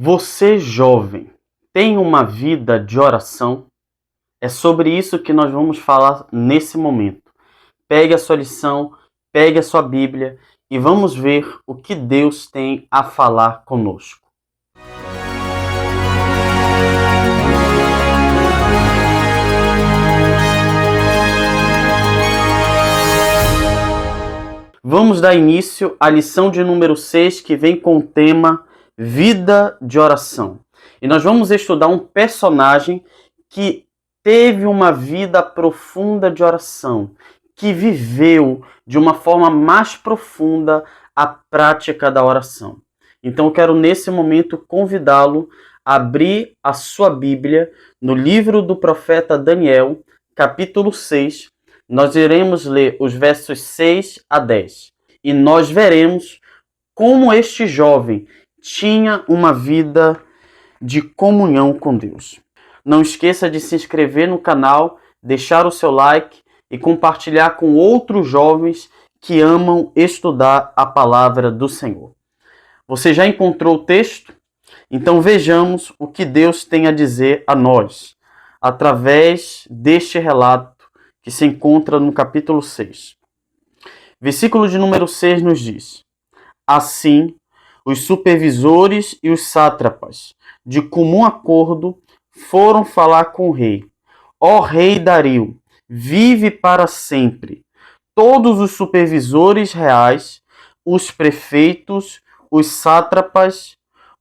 Você, jovem, tem uma vida de oração? É sobre isso que nós vamos falar nesse momento. Pegue a sua lição, pegue a sua Bíblia e vamos ver o que Deus tem a falar conosco. Vamos dar início à lição de número 6, que vem com o tema Vida de Oração. E nós vamos estudar um personagem que teve uma vida profunda de oração, que viveu de uma forma mais profunda a prática da oração. Então eu quero nesse momento convidá-lo a abrir a sua Bíblia no livro do profeta Daniel, capítulo 6. Nós iremos ler os versos 6 a 10 e nós veremos como este jovem tinha uma vida de comunhão com Deus. Não esqueça de se inscrever no canal, deixar o seu like e compartilhar com outros jovens que amam estudar a palavra do Senhor. Você já encontrou o texto? Então vejamos o que Deus tem a dizer a nós através deste relato que se encontra no capítulo 6. Versículo de número 6 nos diz: Assim, os supervisores e os sátrapas, de comum acordo, foram falar com o rei. Ó rei Dario, vive para sempre. Todos os supervisores reais, os prefeitos, os sátrapas,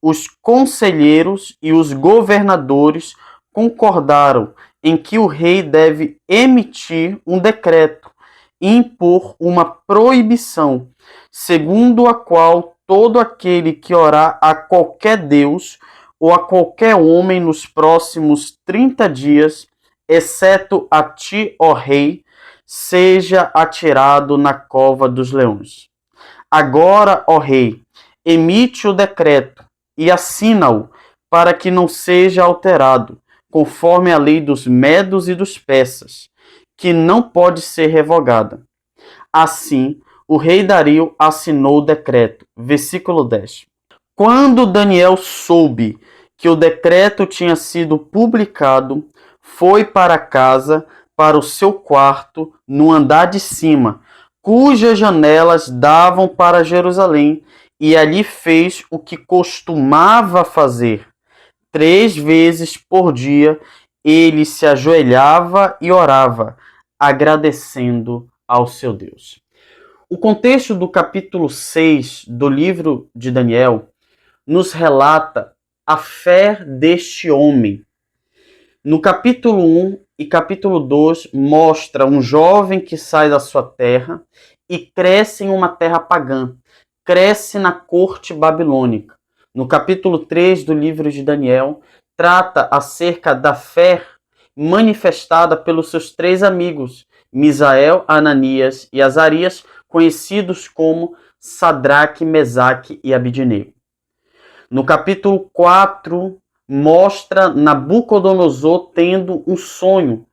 os conselheiros e os governadores concordaram em que o rei deve emitir um decreto e impor uma proibição, segundo a qual todo aquele que orar a qualquer Deus ou a qualquer homem nos próximos 30 dias, exceto a ti, ó rei, seja atirado na cova dos leões. Agora, ó rei, emite o decreto e assina-o para que não seja alterado, conforme a lei dos medos e dos persas, que não pode ser revogada. Assim, o rei Dario assinou o decreto. Versículo 10. Quando Daniel soube que o decreto tinha sido publicado, foi para casa, para o seu quarto, no andar de cima, cujas janelas davam para Jerusalém, e ali fez o que costumava fazer. 3 vezes por dia ele se ajoelhava e orava, agradecendo ao seu Deus. O contexto do capítulo 6 do livro de Daniel nos relata a fé deste homem. No capítulo 1 e capítulo 2 mostra um jovem que sai da sua terra e cresce em uma terra pagã, cresce na corte babilônica. No capítulo 3 do livro de Daniel, trata acerca da fé manifestada pelos seus 3 amigos, Misael, Ananias e Azarias, conhecidos como Sadraque, Mesaque e Abidnego. No capítulo 4, mostra Nabucodonosor tendo um sonho,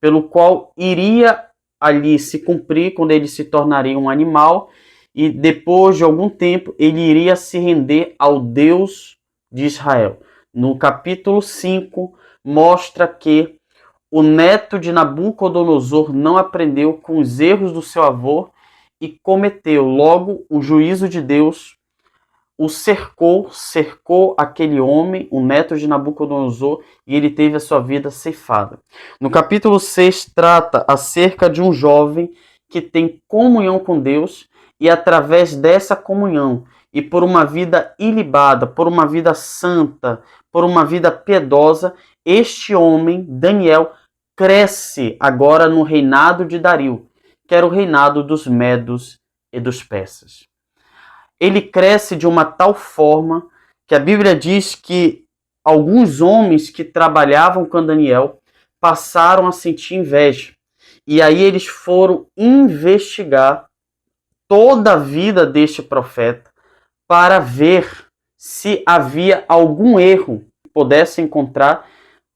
pelo qual iria ali se cumprir quando ele se tornaria um animal, e depois de algum tempo ele iria se render ao Deus de Israel. No capítulo 5, mostra que o neto de Nabucodonosor não aprendeu com os erros do seu avô e cometeu. Logo, o juízo de Deus o cercou aquele homem, o neto de Nabucodonosor, e ele teve a sua vida ceifada. No capítulo 6, trata acerca de um jovem que tem comunhão com Deus, e através dessa comunhão, e por uma vida ilibada, por uma vida santa, por uma vida piedosa, este homem, Daniel, cresce agora no reinado de Dario, que era o reinado dos medos e dos persas. Ele cresce de uma tal forma que a Bíblia diz que alguns homens que trabalhavam com Daniel passaram a sentir inveja. E aí eles foram investigar toda a vida deste profeta para ver se havia algum erro que pudesse encontrar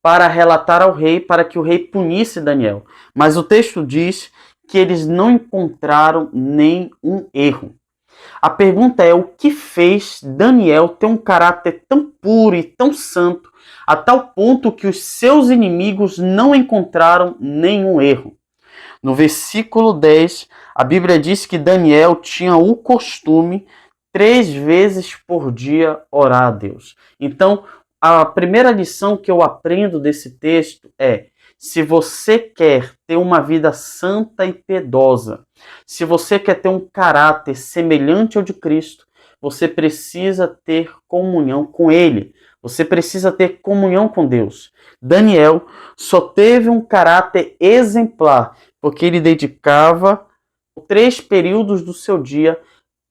para relatar ao rei, para que o rei punisse Daniel. Mas o texto diz que eles não encontraram nenhum erro. A pergunta é: o que fez Daniel ter um caráter tão puro e tão santo, a tal ponto que os seus inimigos não encontraram nenhum erro? No versículo 10, a Bíblia diz que Daniel tinha o costume 3 vezes por dia orar a Deus. Então, a primeira lição que eu aprendo desse texto é: se você quer ter uma vida santa e piedosa, se você quer ter um caráter semelhante ao de Cristo, você precisa ter comunhão com Ele. Você precisa ter comunhão com Deus. Daniel só teve um caráter exemplar porque ele dedicava 3 períodos do seu dia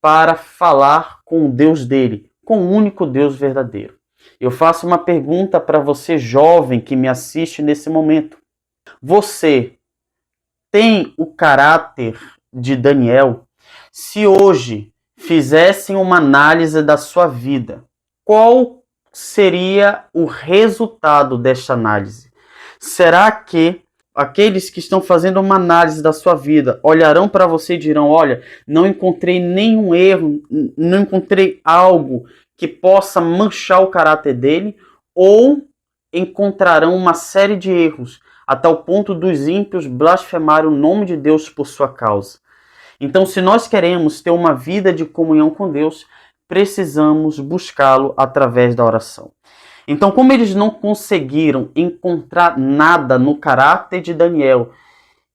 para falar com o Deus dele, com o único Deus verdadeiro. Eu faço uma pergunta para você, jovem, que me assiste nesse momento. Você tem o caráter de Daniel? Se hoje fizessem uma análise da sua vida, qual seria o resultado desta análise? Será que aqueles que estão fazendo uma análise da sua vida olharão para você e dirão: olha, não encontrei nenhum erro, não encontrei algo que possa manchar o caráter dele? Ou encontrarão uma série de erros, a tal ponto dos ímpios blasfemarem o nome de Deus por sua causa? Então, se nós queremos ter uma vida de comunhão com Deus, precisamos buscá-lo através da oração. Então, como eles não conseguiram encontrar nada no caráter de Daniel,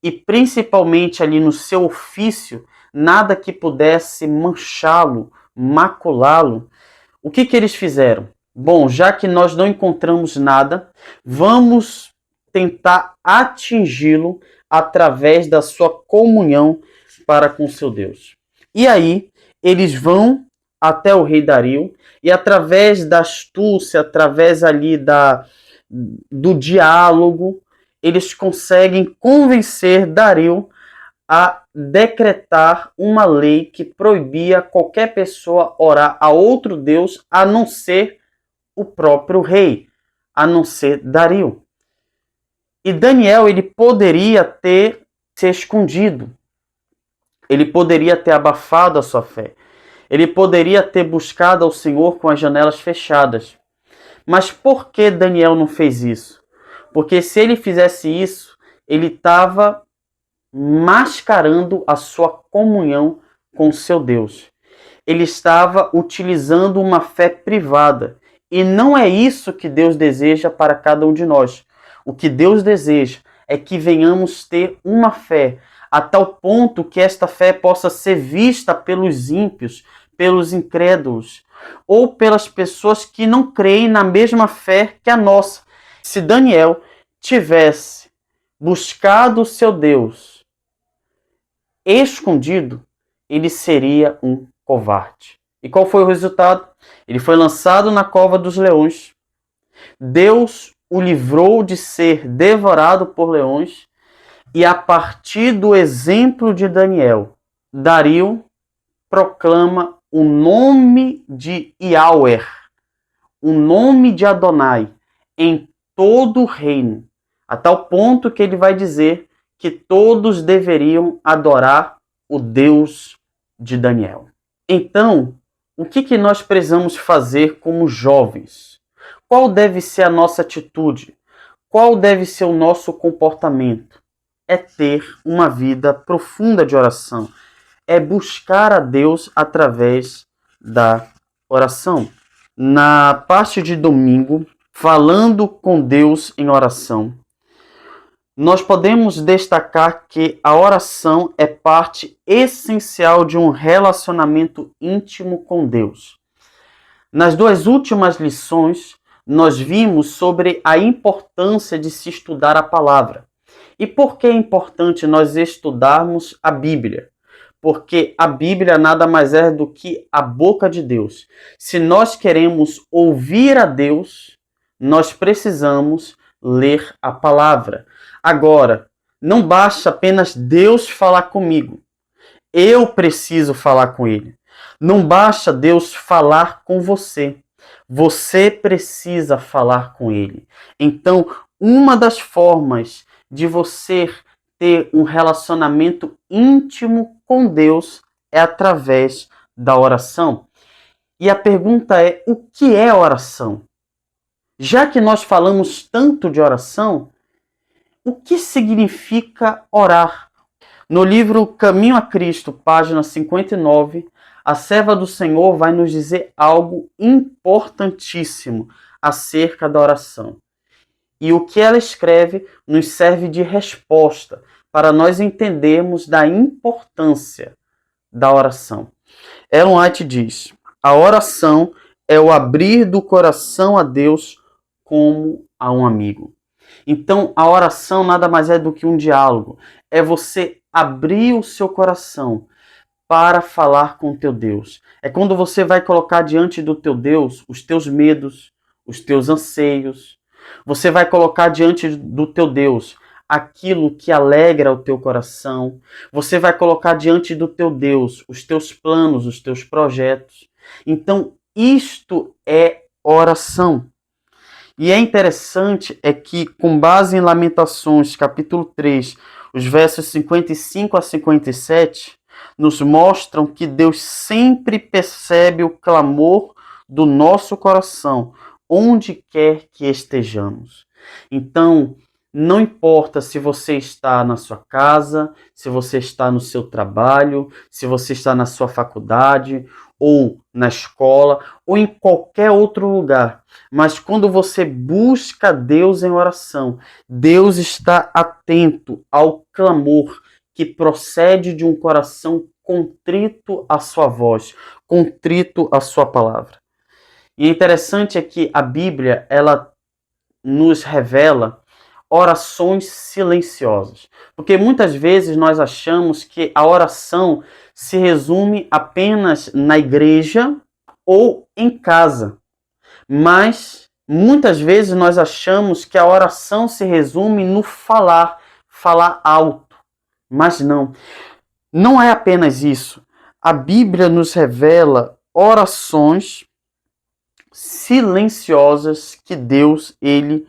e principalmente ali no seu ofício, nada que pudesse manchá-lo, maculá-lo, o que eles fizeram? Bom, já que nós não encontramos nada, vamos tentar atingi-lo através da sua comunhão para com seu Deus. E aí, eles vão até o rei Dario, e através da astúcia, através ali do diálogo, eles conseguem convencer Dario a decretar uma lei que proibia qualquer pessoa orar a outro Deus a não ser o próprio rei, a não ser Dario. E Daniel, ele poderia ter se escondido, ele poderia ter abafado a sua fé, ele poderia ter buscado ao Senhor com as janelas fechadas. Mas por que Daniel não fez isso? Porque se ele fizesse isso, ele estava mascarando a sua comunhão com o seu Deus. Ele estava utilizando uma fé privada. E não é isso que Deus deseja para cada um de nós. O que Deus deseja é que venhamos ter uma fé a tal ponto que esta fé possa ser vista pelos ímpios, pelos incrédulos, ou pelas pessoas que não creem na mesma fé que a nossa. Se Daniel tivesse buscado o seu Deus escondido, ele seria um covarde. E qual foi o resultado? Ele foi lançado na cova dos leões. Deus o livrou de ser devorado por leões. E a partir do exemplo de Daniel, Dario proclama o nome de Yahweh, o nome de Adonai, em todo o reino, a tal ponto que ele vai dizer que todos deveriam adorar o Deus de Daniel. Então, o que nós precisamos fazer como jovens? Qual deve ser a nossa atitude? Qual deve ser o nosso comportamento? É ter uma vida profunda de oração. É buscar a Deus através da oração. Na parte de domingo, falando com Deus em oração, nós podemos destacar que a oração é parte essencial de um relacionamento íntimo com Deus. Nas 2 últimas lições, nós vimos sobre a importância de se estudar a palavra. E por que é importante nós estudarmos a Bíblia? Porque a Bíblia nada mais é do que a boca de Deus. Se nós queremos ouvir a Deus, nós precisamos ler a palavra. Agora, não basta apenas Deus falar comigo. Eu preciso falar com Ele. Não basta Deus falar com você. Você precisa falar com Ele. Então, uma das formas de você ter um relacionamento íntimo com Deus é através da oração. E a pergunta é: o que é oração? Já que nós falamos tanto de oração, o que significa orar? No livro Caminho a Cristo, página 59, a serva do Senhor vai nos dizer algo importantíssimo acerca da oração. E o que ela escreve nos serve de resposta para nós entendermos da importância da oração. Ellen White diz: a oração é o abrir do coração a Deus como a um amigo. Então, a oração nada mais é do que um diálogo. É você abrir o seu coração para falar com o teu Deus. É quando você vai colocar diante do teu Deus os teus medos, os teus anseios. Você vai colocar diante do teu Deus aquilo que alegra o teu coração. Você vai colocar diante do teu Deus os teus planos, os teus projetos. Então, isto é oração. E é interessante é que, com base em Lamentações, capítulo 3, os versos 55 a 57, nos mostram que Deus sempre percebe o clamor do nosso coração, onde quer que estejamos. Então, não importa se você está na sua casa, se você está no seu trabalho, se você está na sua faculdade, ou na escola, ou em qualquer outro lugar. Mas quando você busca Deus em oração, Deus está atento ao clamor que procede de um coração contrito à sua voz, contrito à sua palavra. E interessante é que a Bíblia, ela nos revela orações silenciosas. Porque muitas vezes nós achamos que a oração se resume apenas na igreja ou em casa. Mas muitas vezes nós achamos que a oração se resume no falar, falar alto. Mas não é apenas isso. A Bíblia nos revela orações silenciosas que Deus, ele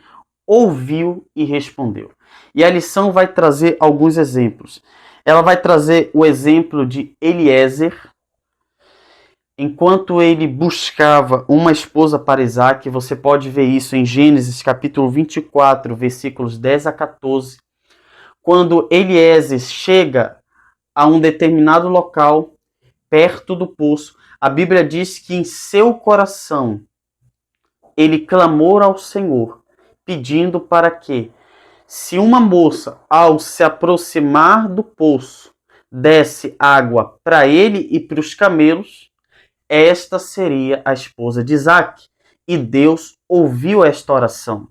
ouviu e respondeu. E a lição vai trazer alguns exemplos. Ela vai trazer o exemplo de Eliezer, enquanto ele buscava uma esposa para Isaac. Você pode ver isso em Gênesis capítulo 24, versículos 10 a 14. Quando Eliezer chega a um determinado local, perto do poço, a Bíblia diz que em seu coração ele clamou ao Senhor, pedindo para que, se uma moça, ao se aproximar do poço, desse água para ele e para os camelos, esta seria a esposa de Isaac. E Deus ouviu esta oração.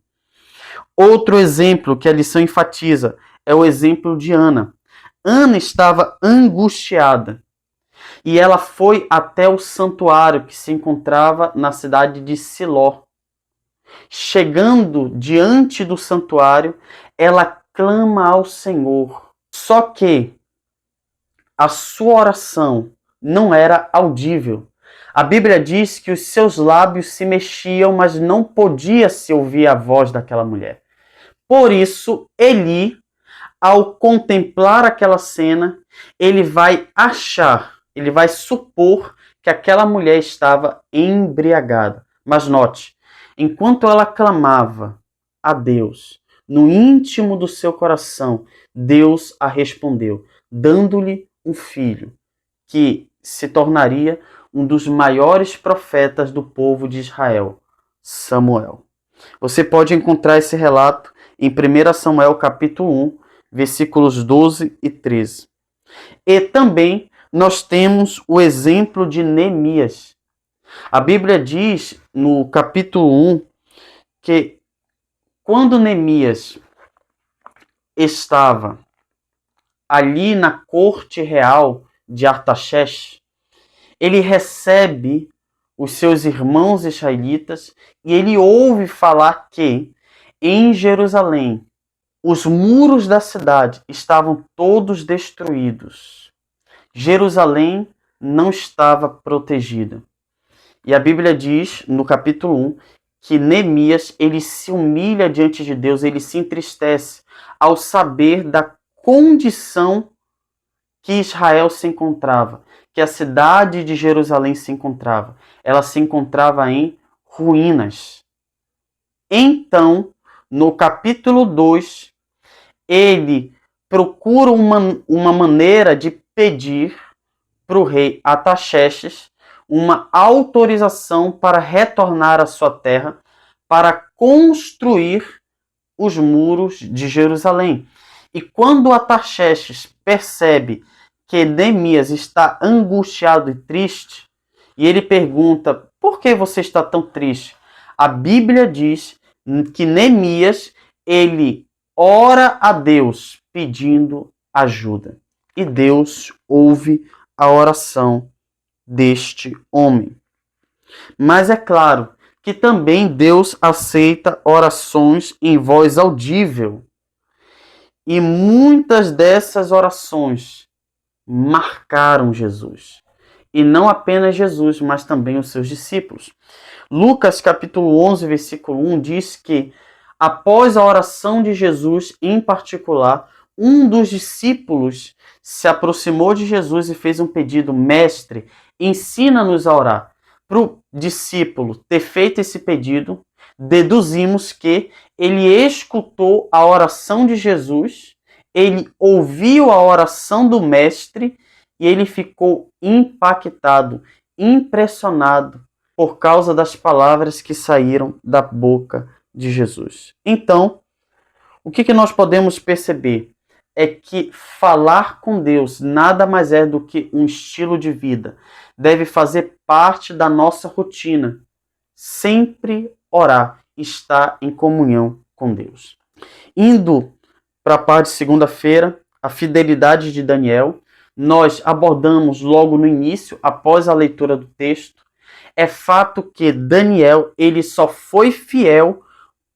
Outro exemplo que a lição enfatiza é o exemplo de Ana. Ana estava angustiada e ela foi até o santuário que se encontrava na cidade de Siló. Chegando diante do santuário, ela clama ao Senhor. Só que a sua oração não era audível. A Bíblia diz que os seus lábios se mexiam, mas não podia se ouvir a voz daquela mulher. Por isso, Eli, ao contemplar aquela cena, ele vai supor que aquela mulher estava embriagada. Mas note, enquanto ela clamava a Deus, no íntimo do seu coração, Deus a respondeu, dando-lhe um filho, que se tornaria um dos maiores profetas do povo de Israel, Samuel. Você pode encontrar esse relato em 1 Samuel capítulo 1, versículos 12 e 13. E também nós temos o exemplo de Neemias. A Bíblia diz no capítulo 1 que quando Neemias estava ali na corte real de Artaxerxes, ele recebe os seus irmãos israelitas e ele ouve falar que em Jerusalém os muros da cidade estavam todos destruídos. Jerusalém não estava protegida. E a Bíblia diz, no capítulo 1, que Neemias, ele se humilha diante de Deus, ele se entristece ao saber da condição que Israel se encontrava, que a cidade de Jerusalém se encontrava? Ela se encontrava em ruínas. Então, no capítulo 2, ele procura uma maneira de pedir para o rei Artaxerxes uma autorização para retornar à sua terra, para construir os muros de Jerusalém. E quando Artaxerxes percebe que Neemias está angustiado e triste, e ele pergunta: por que você está tão triste? A Bíblia diz que Neemias, ele ora a Deus pedindo ajuda. E Deus ouve a oração deste homem. Mas é claro que também Deus aceita orações em voz audível. E muitas dessas orações marcaram Jesus. E não apenas Jesus, mas também os seus discípulos. Lucas capítulo 11, versículo 1 diz que após a oração de Jesus em particular, um dos discípulos se aproximou de Jesus e fez um pedido: mestre, ensina-nos a orar. Para o discípulo ter feito esse pedido, deduzimos que ele escutou a oração de Jesus, ele ouviu a oração do mestre e ele ficou impactado, impressionado por causa das palavras que saíram da boca de Jesus. Então, o que nós podemos perceber é que falar com Deus nada mais é do que um estilo de vida. Deve fazer parte da nossa rotina. Sempre orar, estar em comunhão com Deus. Indo para a parte de segunda-feira, a fidelidade de Daniel, nós abordamos logo no início, após a leitura do texto. É fato que Daniel, ele só foi fiel.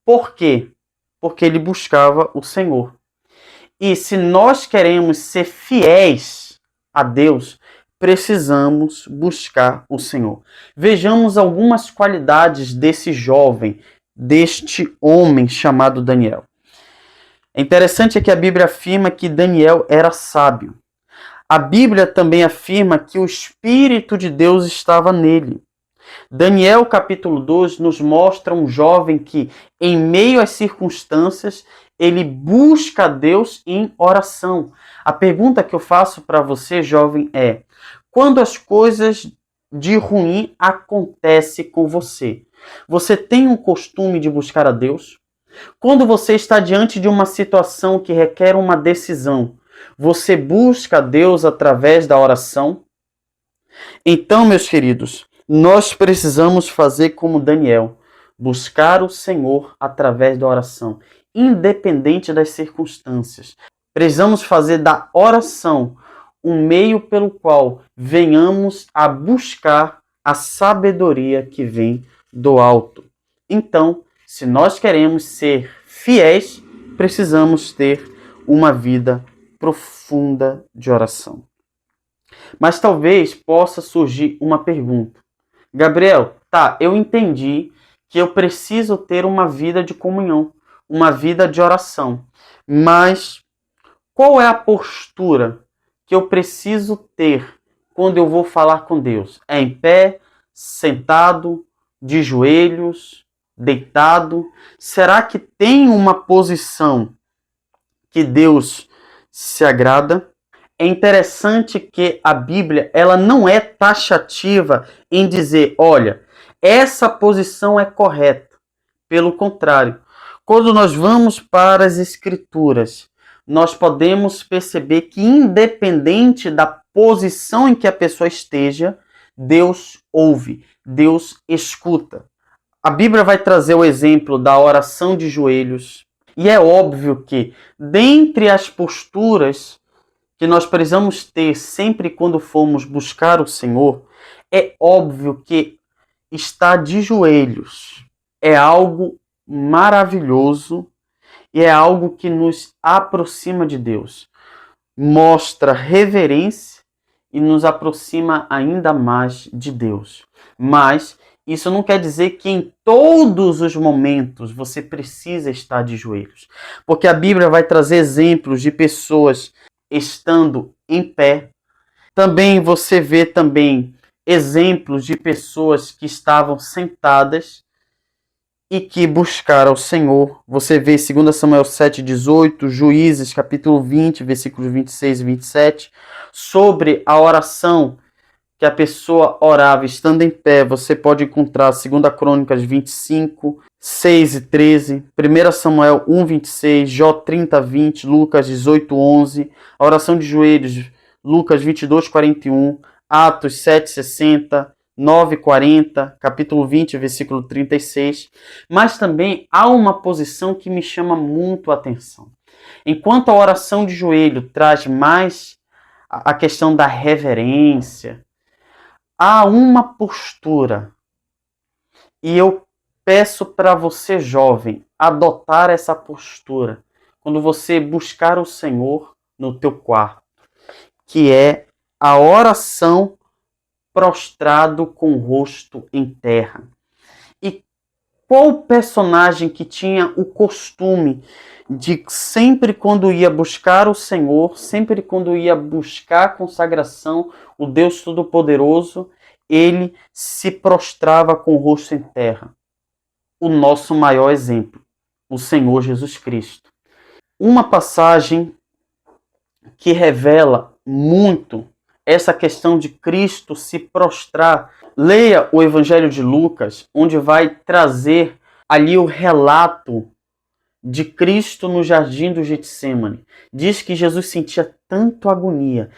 Por quê? Porque ele buscava o Senhor. E se nós queremos ser fiéis a Deus, precisamos buscar o Senhor. Vejamos algumas qualidades desse jovem, deste homem chamado Daniel. É interessante que a Bíblia afirma que Daniel era sábio. A Bíblia também afirma que o Espírito de Deus estava nele. Daniel capítulo 2 nos mostra um jovem que, em meio às circunstâncias, ele busca a Deus em oração. A pergunta que eu faço para você, jovem, é: quando as coisas de ruim acontecem com você, você tem um costume de buscar a Deus? Quando você está diante de uma situação que requer uma decisão, você busca a Deus através da oração? Então, meus queridos, nós precisamos fazer como Daniel, buscar o Senhor através da oração, independente das circunstâncias. Precisamos fazer da oração um meio pelo qual venhamos a buscar a sabedoria que vem do alto. Então, se nós queremos ser fiéis, precisamos ter uma vida profunda de oração. Mas talvez possa surgir uma pergunta: Gabriel, eu entendi que eu preciso ter uma vida de comunhão, uma vida de oração, mas qual é a postura que eu preciso ter quando eu vou falar com Deus? É em pé, sentado, de joelhos, deitado? Será que tem uma posição que Deus se agrada? É interessante que a Bíblia, ela não é taxativa em dizer: olha, essa posição é correta. Pelo contrário, quando nós vamos para as Escrituras, nós podemos perceber que, independente da posição em que a pessoa esteja, Deus ouve, Deus escuta. A Bíblia vai trazer o exemplo da oração de joelhos. E é óbvio que, dentre as posturas que nós precisamos ter sempre quando formos buscar o Senhor, é óbvio que estar de joelhos é algo maravilhoso e é algo que nos aproxima de Deus. Mostra reverência e nos aproxima ainda mais de Deus. Mas isso não quer dizer que em todos os momentos você precisa estar de joelhos. Porque a Bíblia vai trazer exemplos de pessoas estando em pé. Também você vê também exemplos de pessoas que estavam sentadas e que buscaram o Senhor. Você vê 2 Samuel 7,18, Juízes capítulo 20, versículos 26 e 27, sobre a oração que a pessoa orava estando em pé. Você pode encontrar 2 Crônicas 25, 6 e 13, 1 Samuel 1, 26, Jó 30, 20, Lucas 18, 11, a oração de joelhos, Lucas 22, 41, Atos 7, 60, 9, 40, capítulo 20, versículo 36. Mas também há uma posição que me chama muito a atenção. Enquanto a oração de joelho traz mais a questão da reverência, há uma postura, e eu peço para você, jovem, adotar essa postura quando você buscar o Senhor no teu quarto, que é a oração prostrado com o rosto em terra. E qual personagem que tinha o costume de sempre quando ia buscar o Senhor, sempre quando ia buscar a consagração, o Deus Todo-Poderoso, ele se prostrava com o rosto em terra? O nosso maior exemplo, o Senhor Jesus Cristo. Uma passagem que revela muito essa questão de Cristo se prostrar. Leia o Evangelho de Lucas, onde vai trazer ali o relato de Cristo no jardim do Getsemane. Diz que Jesus sentia tanta agonia,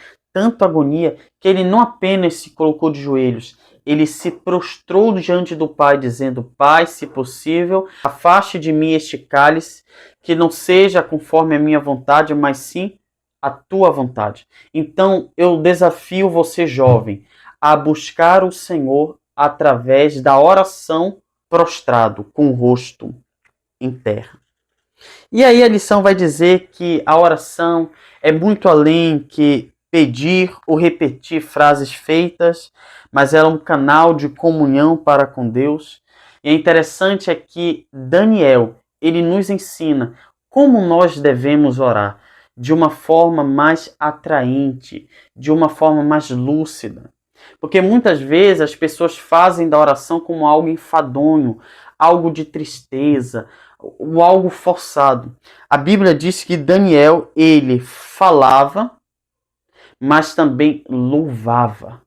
que ele não apenas se colocou de joelhos, ele se prostrou diante do Pai, dizendo: Pai, se possível, afaste de mim este cálice, que não seja conforme a minha vontade, mas sim a tua vontade. Então eu desafio você, jovem, a buscar o Senhor através da oração prostrado, com o rosto em terra. E aí a lição vai dizer que a oração é muito além que pedir ou repetir frases feitas, mas ela é um canal de comunhão para com Deus. E é interessante é que Daniel, ele nos ensina como nós devemos orar de uma forma mais atraente, de uma forma mais lúcida. Porque muitas vezes as pessoas fazem da oração como algo enfadonho, algo de tristeza, ou algo forçado. A Bíblia diz que Daniel, ele falava, mas também louvava.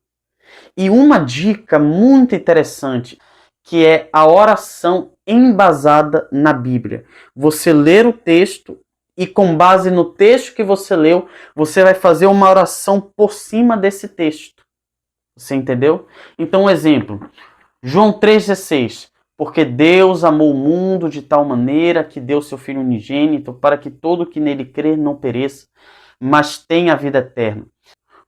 E uma dica muito interessante, que é a oração embasada na Bíblia. Você ler o texto e com base no texto que você leu, você vai fazer uma oração por cima desse texto. Você entendeu? Então, um exemplo. João 3,16. Porque Deus amou o mundo de tal maneira que deu seu Filho unigênito para que todo que nele crer não pereça, mas tenha a vida eterna.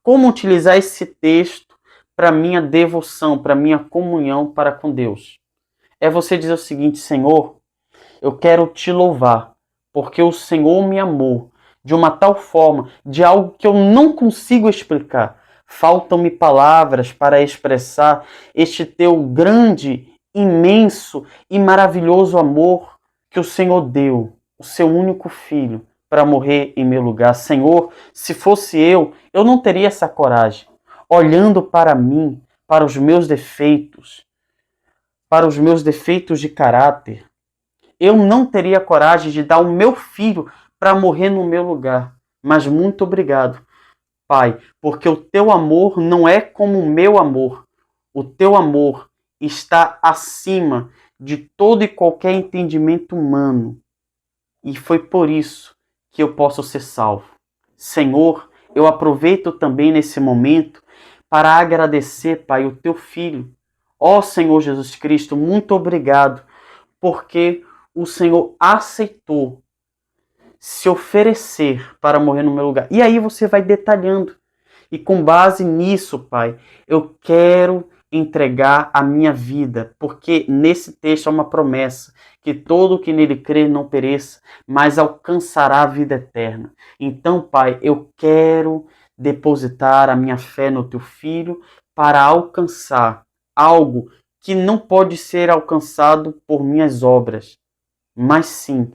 Como utilizar esse texto para minha devoção, para minha comunhão para com Deus? É você dizer o seguinte: Senhor, eu quero te louvar, porque o Senhor me amou de uma tal forma, de algo que eu não consigo explicar. Faltam-me palavras para expressar este teu grande, imenso e maravilhoso amor que o Senhor deu, o seu único filho, para morrer em meu lugar. Senhor, se fosse eu não teria essa coragem. Olhando para mim, para os meus defeitos de caráter, eu não teria coragem de dar o meu filho para morrer no meu lugar. Mas muito obrigado, Pai, porque o teu amor não é como o meu amor. O teu amor está acima de todo e qualquer entendimento humano. E foi por isso que eu posso ser salvo. Senhor, eu aproveito também nesse momento para agradecer, Pai, o teu Filho. Ó Senhor Jesus Cristo, muito obrigado, porque o Senhor aceitou se oferecer para morrer no meu lugar. E aí você vai detalhando. E com base nisso, Pai, eu quero entregar a minha vida, porque nesse texto há uma promessa, que todo que nele crê não pereça, mas alcançará a vida eterna. Então, Pai, eu quero depositar a minha fé no Teu Filho para alcançar algo que não pode ser alcançado por minhas obras, mas sim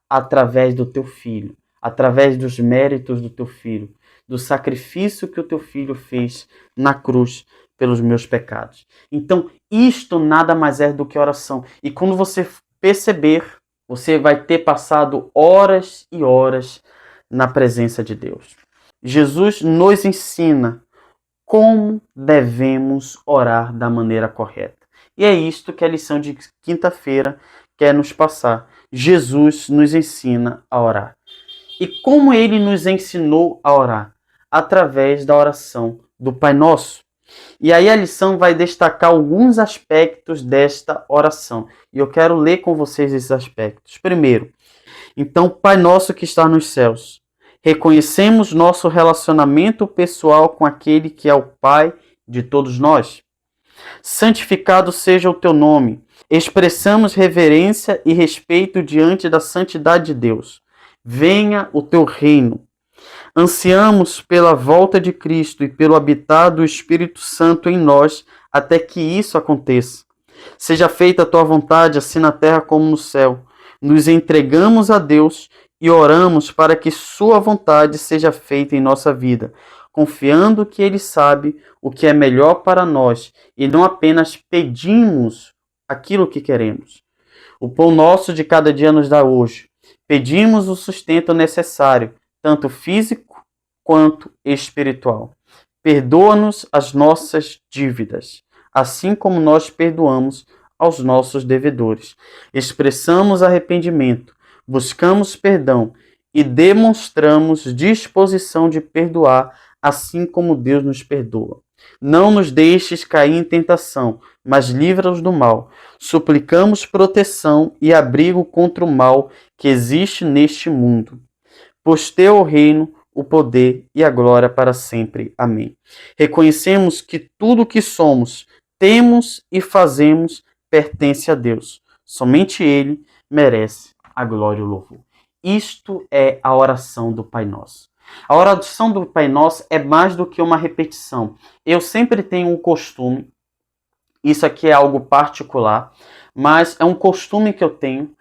através do Teu Filho, através dos méritos do Teu Filho. do sacrifício que o teu filho fez na cruz pelos meus pecados. Então, isto nada mais é do que oração. E quando você perceber, você vai ter passado horas e horas na presença de Deus. Jesus nos ensina como devemos orar da maneira correta. E é isto que a lição de quinta-feira quer nos passar. Jesus nos ensina a orar. E como ele nos ensinou a orar? Através da oração do Pai Nosso. E aí a lição vai destacar alguns aspectos desta oração. E eu quero ler com vocês esses aspectos. Primeiro, então, Pai Nosso que está nos céus, reconhecemos nosso relacionamento pessoal com aquele que é o Pai de todos nós. Santificado seja o teu nome. Expressamos reverência e respeito diante da santidade de Deus. Venha o teu reino. Ansiamos pela volta de Cristo e pelo habitar do Espírito Santo em nós, até que isso aconteça. Seja feita a tua vontade, assim na terra como no céu. Nos entregamos a Deus e oramos para que sua vontade seja feita em nossa vida, confiando que Ele sabe o que é melhor para nós e não apenas pedimos aquilo que queremos. O pão nosso de cada dia nos dá hoje. Pedimos o sustento necessário, tanto físico quanto espiritual. Perdoa-nos as nossas dívidas, assim como nós perdoamos aos nossos devedores. Expressamos arrependimento, buscamos perdão e demonstramos disposição de perdoar, assim como Deus nos perdoa. Não nos deixes cair em tentação, mas livra-nos do mal. Suplicamos proteção e abrigo contra o mal que existe neste mundo. Pois teu é o reino, o poder e a glória para sempre. Amém. Reconhecemos que tudo o que somos, temos e fazemos pertence a Deus. Somente Ele merece a glória e o louvor. Isto é a oração do Pai Nosso. A oração do Pai Nosso é mais do que uma repetição. Eu sempre tenho um costume, isso aqui é algo particular, mas é um costume que eu tenho.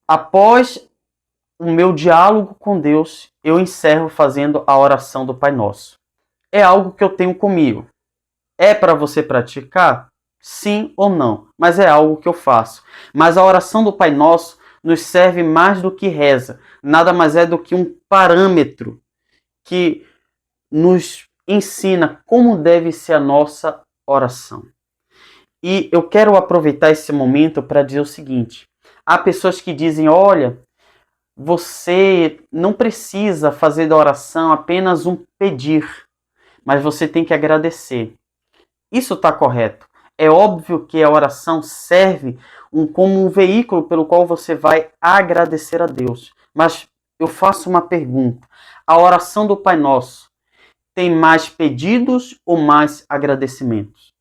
Após o meu diálogo com Deus, eu encerro fazendo a oração do Pai Nosso. É algo que eu tenho comigo. É para você praticar? Sim ou não, mas é algo que eu faço. Mas a oração do Pai Nosso nos serve mais do que reza. Nada mais é do que um parâmetro que nos ensina como deve ser a nossa oração. E eu quero aproveitar esse momento para dizer o seguinte. Há pessoas que dizem, olha, você não precisa fazer da oração apenas um pedir, mas você tem que agradecer. Isso está correto. É óbvio que a oração serve como um veículo pelo qual você vai agradecer a Deus. Mas eu faço uma pergunta. A oração do Pai Nosso tem mais pedidos ou mais agradecimentos?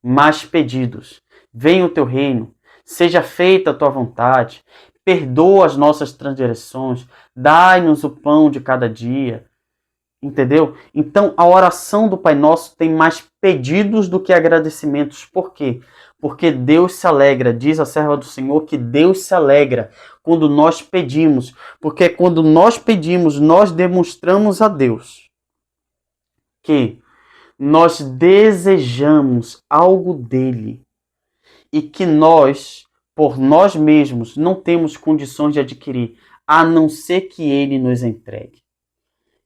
Mais pedidos. Venha o teu reino. Seja feita a tua vontade. Perdoa as nossas transgressões. Dai-nos o pão de cada dia. Entendeu? Então, a oração do Pai Nosso tem mais pedidos do que agradecimentos. Por quê? Porque Deus se alegra, diz a serva do Senhor, que Deus se alegra quando nós pedimos. Porque quando nós pedimos, nós demonstramos a Deus que nós desejamos algo dele e que nós, por nós mesmos, não temos condições de adquirir, a não ser que ele nos entregue.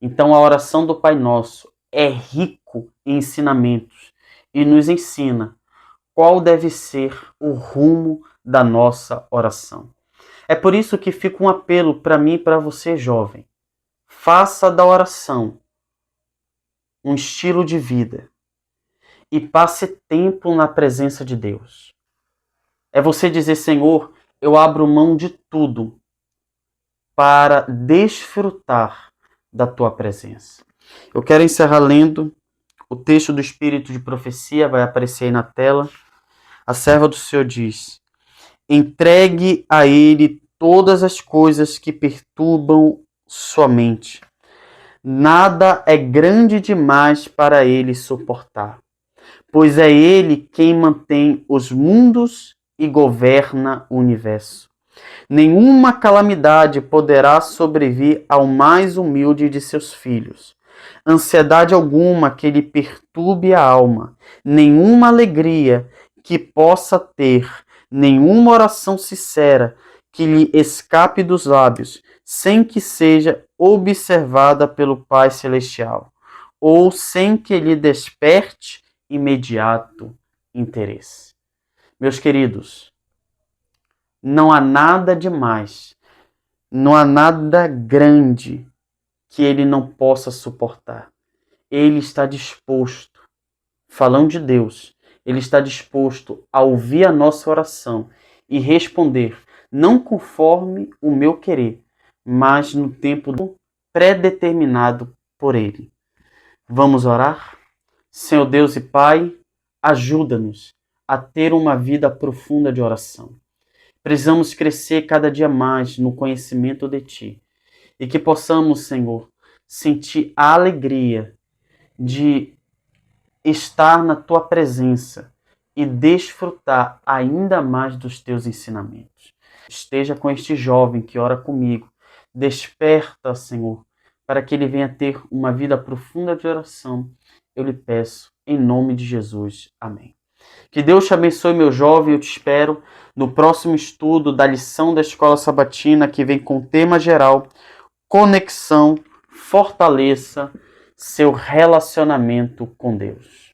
Então a oração do Pai Nosso é rico em ensinamentos e nos ensina qual deve ser o rumo da nossa oração. É por isso que fica um apelo para mim e para você, jovem. Faça da oração um estilo de vida e passe tempo na presença de Deus. É você dizer, Senhor, eu abro mão de tudo para desfrutar da tua presença. Eu quero encerrar lendo o texto do Espírito de Profecia, vai aparecer aí na tela. A serva do Senhor diz: entregue a ele todas as coisas que perturbam sua mente. Nada é grande demais para ele suportar, pois é ele quem mantém os mundos e governa o universo. Nenhuma calamidade poderá sobrevir ao mais humilde de seus filhos. ansiedade alguma que lhe perturbe a alma, nenhuma alegria que possa ter, nenhuma oração sincera que lhe escape dos lábios, sem que seja observada pelo Pai Celestial, ou sem que lhe desperte imediato interesse. Meus queridos, não há nada demais, não há nada grande que ele não possa suportar. Ele está disposto, falando de Deus, ele está disposto a ouvir a nossa oração e responder, não conforme o meu querer, mas no tempo predeterminado por ele. Vamos orar? Senhor Deus e Pai, ajuda-nos a ter uma vida profunda de oração. Precisamos crescer cada dia mais no conhecimento de Ti. E que possamos, Senhor, sentir a alegria de estar na Tua presença e desfrutar ainda mais dos Teus ensinamentos. Esteja com este jovem que ora comigo. Desperta, Senhor, para que ele venha ter uma vida profunda de oração. Eu lhe peço, em nome de Jesus. Amém. Que Deus te abençoe, meu jovem. Eu te espero no próximo estudo da lição da Escola Sabatina, que vem com o tema geral: conexão, fortaleça seu relacionamento com Deus.